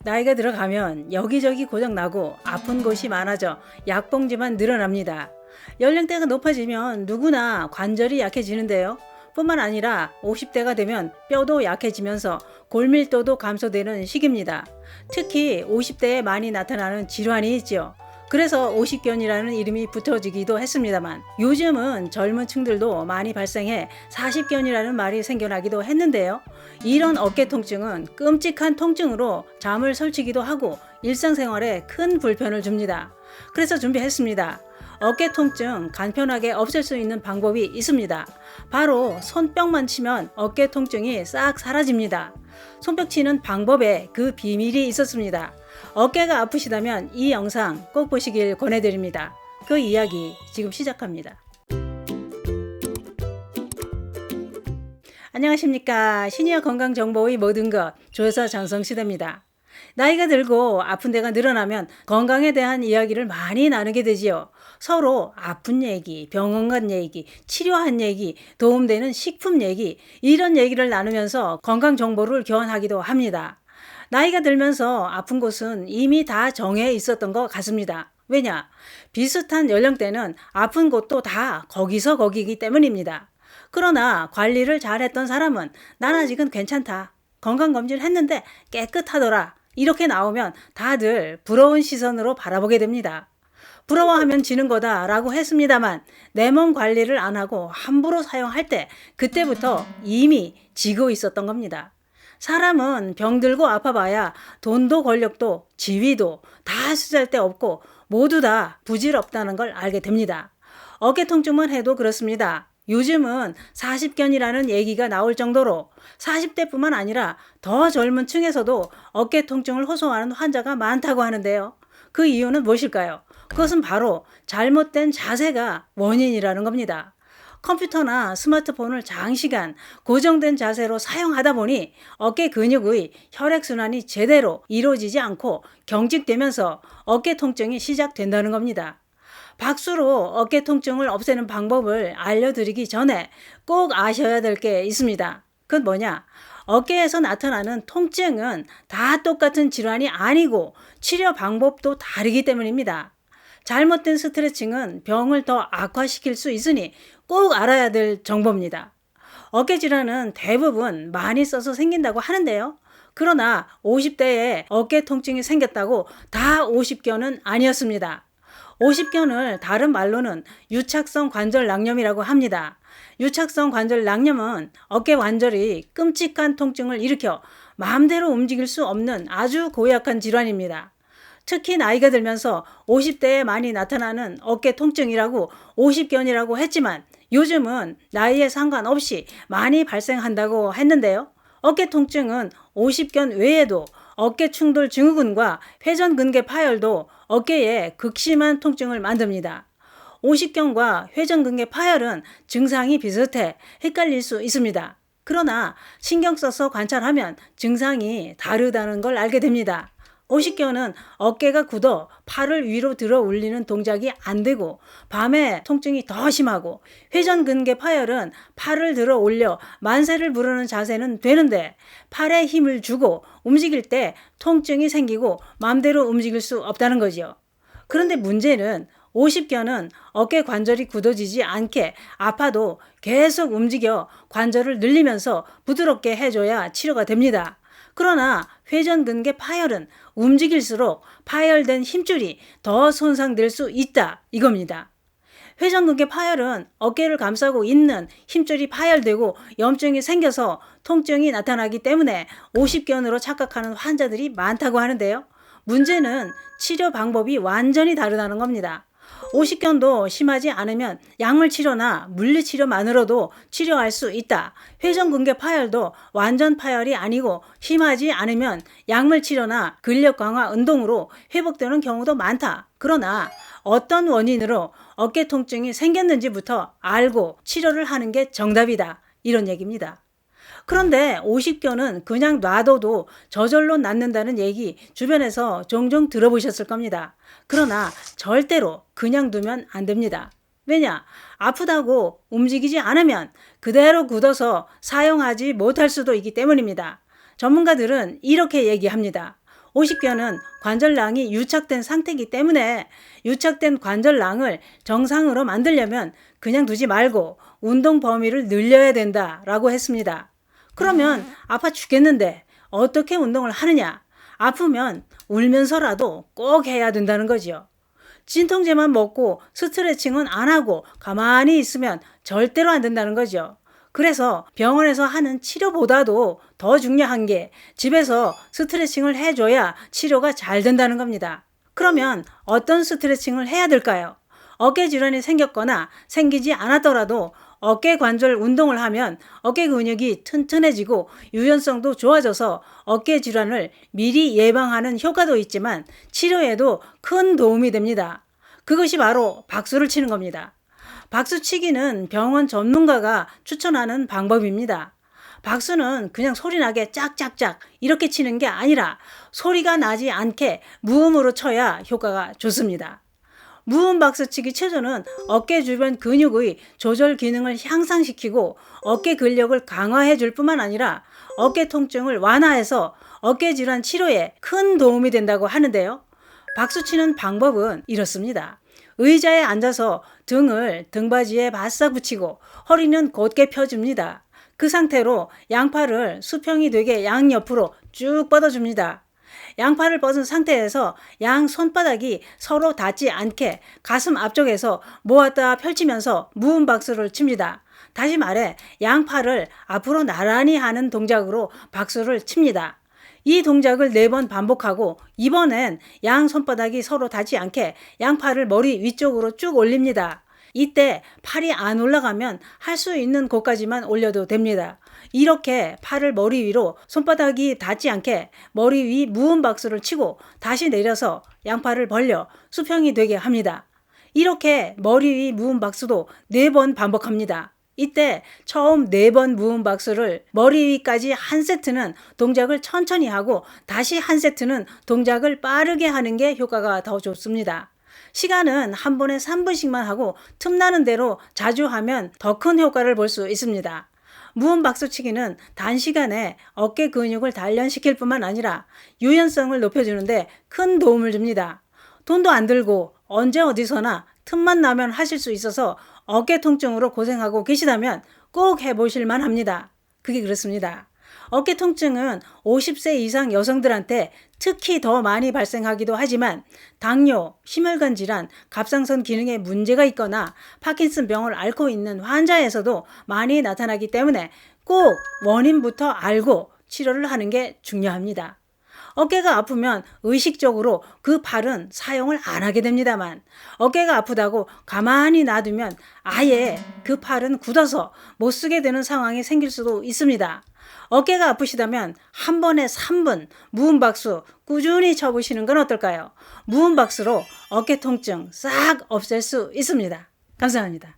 나이가 들어가면 여기저기 고장나고 아픈 곳이 많아져 약봉지만 늘어납니다. 연령대가 높아지면 누구나 관절이 약해지는데요. 뿐만 아니라 50대가 되면 뼈도 약해지면서 골밀도도 감소되는 시기입니다. 특히 50대에 많이 나타나는 질환이 있죠. 그래서 50견이라는 이름이 붙어지기도 했습니다만 요즘은 젊은 층들도 많이 발생해 40견이라는 말이 생겨나기도 했는데요. 이런 어깨 통증은 끔찍한 통증으로 잠을 설치기도 하고 일상생활에 큰 불편을 줍니다. 그래서 준비했습니다. 어깨 통증 간편하게 없앨 수 있는 방법이 있습니다. 바로 손뼉만 치면 어깨 통증이 싹 사라집니다. 손뼉 치는 방법에 그 비밀이 있었습니다. 어깨가 아프시다면 이 영상 꼭 보시길 권해드립니다. 그 이야기 지금 시작합니다. 안녕하십니까. 시니어 건강정보의 모든 것 조여사 장성시대입니다. 나이가 들고 아픈 데가 늘어나면 건강에 대한 이야기를 많이 나누게 되지요. 서로 아픈 얘기, 병원 간 얘기, 치료한 얘기, 도움되는 식품 얘기 이런 얘기를 나누면서 건강 정보를 교환하기도 합니다. 나이가 들면서 아픈 곳은 이미 다 정해 있었던 것 같습니다. 왜냐? 비슷한 연령대는 아픈 곳도 다 거기서 거기이기 때문입니다. 그러나 관리를 잘했던 사람은 난 아직은 괜찮다. 건강검진을 했는데 깨끗하더라. 이렇게 나오면 다들 부러운 시선으로 바라보게 됩니다. 부러워하면 지는 거다 라고 했습니다만 내 몸 관리를 안 하고 함부로 사용할 때 그때부터 이미 지고 있었던 겁니다. 사람은 병들고 아파봐야 돈도 권력도 지위도 다 쓰잘데없고 모두 다 부질없다는 걸 알게 됩니다. 어깨 통증만 해도 그렇습니다. 요즘은 40견이라는 얘기가 나올 정도로 40대뿐만 아니라 더 젊은 층에서도 어깨 통증을 호소하는 환자가 많다고 하는데요. 그 이유는 무엇일까요? 그것은 바로 잘못된 자세가 원인이라는 겁니다. 컴퓨터나 스마트폰을 장시간 고정된 자세로 사용하다 보니 어깨 근육의 혈액순환이 제대로 이루어지지 않고 경직되면서 어깨 통증이 시작된다는 겁니다. 박수로 어깨 통증을 없애는 방법을 알려드리기 전에 꼭 아셔야 될 게 있습니다. 그건 뭐냐? 어깨에서 나타나는 통증은 다 똑같은 질환이 아니고 치료 방법도 다르기 때문입니다. 잘못된 스트레칭은 병을 더 악화시킬 수 있으니 꼭 알아야 될 정보입니다. 어깨 질환은 대부분 많이 써서 생긴다고 하는데요. 그러나 50대에 어깨 통증이 생겼다고 다 50견은 아니었습니다. 50견을 다른 말로는 유착성 관절 낭염이라고 합니다. 유착성 관절 낭염은 어깨 관절이 끔찍한 통증을 일으켜 마음대로 움직일 수 없는 아주 고약한 질환입니다. 특히 나이가 들면서 50대에 많이 나타나는 어깨 통증이라고 50견이라고 했지만 요즘은 나이에 상관없이 많이 발생한다고 했는데요. 어깨 통증은 50견 외에도 어깨 충돌 증후군과 회전근개 파열도 어깨에 극심한 통증을 만듭니다. 50견과 회전근개 파열은 증상이 비슷해 헷갈릴 수 있습니다. 그러나 신경 써서 관찰하면 증상이 다르다는 걸 알게 됩니다. 50견은 어깨가 굳어 팔을 위로 들어 올리는 동작이 안 되고 밤에 통증이 더 심하고 회전근개 파열은 팔을 들어 올려 만세를 부르는 자세는 되는데 팔에 힘을 주고 움직일 때 통증이 생기고 마음대로 움직일 수 없다는 거죠. 그런데 문제는 50견은 어깨 관절이 굳어지지 않게 아파도 계속 움직여 관절을 늘리면서 부드럽게 해줘야 치료가 됩니다. 그러나 회전근개 파열은 움직일수록 파열된 힘줄이 더 손상될 수 있다 이겁니다. 회전근개 파열은 어깨를 감싸고 있는 힘줄이 파열되고 염증이 생겨서 통증이 나타나기 때문에 50견으로 착각하는 환자들이 많다고 하는데요. 문제는 치료 방법이 완전히 다르다는 겁니다. 50견도 심하지 않으면 약물 치료나 물리 치료만으로도 치료할 수 있다. 회전근개 파열도 완전 파열이 아니고 심하지 않으면 약물 치료나 근력 강화 운동으로 회복되는 경우도 많다. 그러나 어떤 원인으로 어깨 통증이 생겼는지부터 알고 치료를 하는 게 정답이다. 이런 얘기입니다. 그런데 50견은 그냥 놔둬도 저절로 낫는다는 얘기 주변에서 종종 들어보셨을 겁니다. 그러나 절대로 그냥 두면 안 됩니다. 왜냐? 아프다고 움직이지 않으면 그대로 굳어서 사용하지 못할 수도 있기 때문입니다. 전문가들은 이렇게 얘기합니다. 오십견은 관절낭이 유착된 상태이기 때문에 유착된 관절낭을 정상으로 만들려면 그냥 두지 말고 운동 범위를 늘려야 된다라고 했습니다. 그러면 아파 죽겠는데 어떻게 운동을 하느냐? 아프면 울면서라도 꼭 해야 된다는 거지요. 진통제만 먹고 스트레칭은 안 하고 가만히 있으면 절대로 안 된다는 거죠. 그래서 병원에서 하는 치료보다도 더 중요한 게 집에서 스트레칭을 해줘야 치료가 잘 된다는 겁니다. 그러면 어떤 스트레칭을 해야 될까요? 어깨 질환이 생겼거나 생기지 않았더라도 어깨 관절 운동을 하면 어깨 근육이 튼튼해지고 유연성도 좋아져서 어깨 질환을 미리 예방하는 효과도 있지만 치료에도 큰 도움이 됩니다. 그것이 바로 박수를 치는 겁니다. 박수치기는 병원 전문가가 추천하는 방법입니다. 박수는 그냥 소리나게 짝짝짝 이렇게 치는 게 아니라 소리가 나지 않게 무음으로 쳐야 효과가 좋습니다. 무음 박수치기 체조는 어깨 주변 근육의 조절 기능을 향상시키고 어깨 근력을 강화해 줄 뿐만 아니라 어깨 통증을 완화해서 어깨 질환 치료에 큰 도움이 된다고 하는데요. 박수치는 방법은 이렇습니다. 의자에 앉아서 등을 등받이에 바싹 붙이고 허리는 곧게 펴줍니다. 그 상태로 양팔을 수평이 되게 양옆으로 쭉 뻗어줍니다. 양팔을 뻗은 상태에서 양 손바닥이 서로 닿지 않게 가슴 앞쪽에서 모았다 펼치면서 무음 박수를 칩니다. 다시 말해 양팔을 앞으로 나란히 하는 동작으로 박수를 칩니다. 이 동작을 4번 반복하고 이번엔 양 손바닥이 서로 닿지 않게 양팔을 머리 위쪽으로 쭉 올립니다. 이때 팔이 안 올라가면 할 수 있는 곳까지만 올려도 됩니다. 이렇게 팔을 머리 위로 손바닥이 닿지 않게 머리 위 무음 박수를 치고 다시 내려서 양팔을 벌려 수평이 되게 합니다. 이렇게 머리 위 무음 박수도 4번 반복합니다. 이때 처음 4번 무음 박수를 머리 위까지 한 세트는 동작을 천천히 하고 다시 한 세트는 동작을 빠르게 하는 게 효과가 더 좋습니다. 시간은 한 번에 3분씩만 하고 틈나는 대로 자주 하면 더 큰 효과를 볼 수 있습니다. 무음 박수치기는 단시간에 어깨 근육을 단련시킬 뿐만 아니라 유연성을 높여주는데 큰 도움을 줍니다. 돈도 안 들고 언제 어디서나 틈만 나면 하실 수 있어서 어깨 통증으로 고생하고 계시다면 꼭 해보실 만합니다. 그게 그렇습니다. 어깨 통증은 50세 이상 여성들한테 특히 더 많이 발생하기도 하지만 당뇨, 심혈관 질환, 갑상선 기능에 문제가 있거나 파킨슨 병을 앓고 있는 환자에서도 많이 나타나기 때문에 꼭 원인부터 알고 치료를 하는 게 중요합니다. 어깨가 아프면 의식적으로 그 팔은 사용을 안 하게 됩니다만 어깨가 아프다고 가만히 놔두면 아예 그 팔은 굳어서 못 쓰게 되는 상황이 생길 수도 있습니다. 어깨가 아프시다면 한 번에 3분 무음 박수 꾸준히 쳐보시는 건 어떨까요? 무음 박수로 어깨 통증 싹 없앨 수 있습니다. 감사합니다.